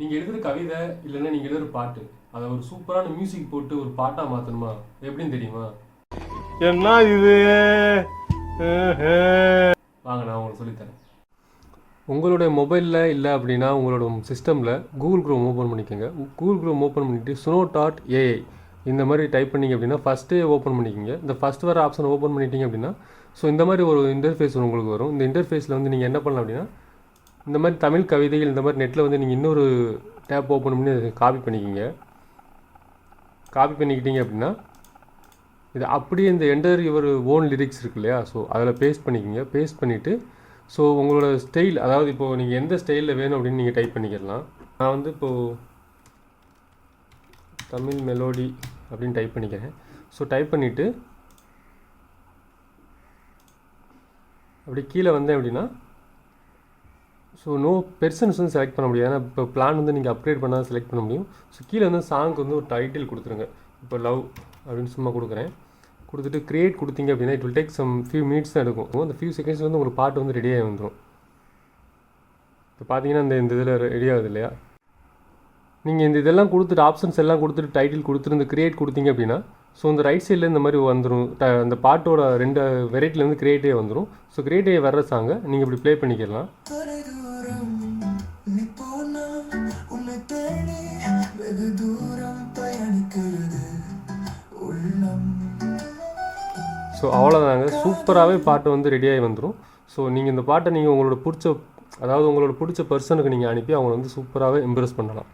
நீங்கள் எழுதுகிற கவிதை இல்லைன்னா நீங்கள் எழுதுகிற பாட்டு அதை ஒரு சூப்பரான மியூசிக் போட்டு ஒரு பாட்டாக மாற்றணுமா எப்படின்னு தெரியுமா? என்ன இது? வாங்க நான் உங்களுக்கு சொல்லித்தரேன். உங்களுடைய மொபைலில் இல்லை அப்படின்னா உங்களோட சிஸ்டமில் கூகுள் க்ரோம் ஓப்பன் பண்ணிக்கோங்க. கூகுள் க்ரோம் ஓப்பன் பண்ணிவிட்டு suno.ai இந்த மாதிரி டைப் பண்ணிங்க அப்படின்னா ஃபஸ்ட்டே ஓப்பன் பண்ணிக்கோங்க. இந்த ஃபஸ்ட் வர ஆப்ஷன் ஓப்பன் பண்ணிட்டீங்க அப்படின்னா ஸோ இந்த மாதிரி ஒரு இன்டர்ஃபேஸ் உங்களுக்கு வரும். இந்த இன்டர்ஃபேஸில் வந்து நீங்கள் என்ன பண்ணலாம் அப்படின்னா இந்த மாதிரி தமிழ் கவிதைகள் இந்த மாதிரி நெட்டில் வந்து நீங்கள் இன்னொரு டேப் ஓப்பன் பண்ணி காப்பி பண்ணிக்கிங்க. காப்பி பண்ணிக்கிட்டீங்க அப்படின்னா இது அப்படியே இந்த என்டர் யுவர் ஓன் லிரிக்ஸ் இருக்கு இல்லையா, ஸோ அதில் பேஸ்ட் பண்ணிக்கிங்க. பேஸ்ட் பண்ணிவிட்டு ஸோ உங்களோட ஸ்டைல், அதாவது இப்போது நீங்கள் எந்த ஸ்டைலில் வேணும் அப்படின்னு நீங்கள் டைப் பண்ணிக்கலாம். நான் வந்து இப்போது தமிழ் மெலோடி அப்படின்னு டைப் பண்ணிக்கிறேன். ஸோ டைப் பண்ணிவிட்டு அப்படி கீழே வந்தேன் அப்படின்னா ஸோ நோ பெர்சன்ஸ் வந்து செலக்ட் பண்ண முடியாது. ஏன்னா இப்போ பிளான் வந்து நீங்கள் அப்கிரேட் பண்ணால் செலக்ட் பண்ண முடியும். ஸோ கீழே வந்து சாங்க்கு வந்து ஒரு டைட்டில் கொடுத்துருங்க. இப்போ லவ் அப்படின்னு சும்மா கொடுக்குறேன். கொடுத்துட்டு க்ரியேட் கொடுத்தீங்க அப்படின்னா it will take some few minutes தான் எடுக்கும். அந்த ஃபியூ செகண்ட்ஸ் வந்து உங்களுக்கு பாட்டு வந்து ரெடியாகி வந்துடும். இப்போ பார்த்தீங்கன்னா இந்த இதில் ரெடி ஆகுது இல்லையா. நீங்கள் இந்த இதெல்லாம் கொடுத்துட்டு ஆப்ஷன்ஸ் எல்லாம் கொடுத்துட்டு டைட்டில் கொடுத்துட்டு இந்த க்ரியேட் கொடுத்தீங்க அப்படின்னா ஸோ இந்த ரைட் சைடில் இந்த மாதிரி வந்துடும். அந்த பாட்டோட 2 வெரைட்டியில் வந்து க்ரியேட்டே வந்துடும். ஸோ க்ரியேட்டே வர்ற சாங்கை நீங்கள் இப்படி ப்ளே பண்ணிக்கலாம். ஸோ அவ்வளோதாங்க, சூப்பராகவே பாட்டு வந்து ரெடியாகி வந்துடும். ஸோ நீங்கள் இந்த பாட்டை நீங்கள் உங்களோட பிடிச்ச பர்சனுக்கு நீங்கள் அனுப்பி அவங்க வந்து சூப்பராகவே இம்ப்ரெஸ் பண்ணலாம்.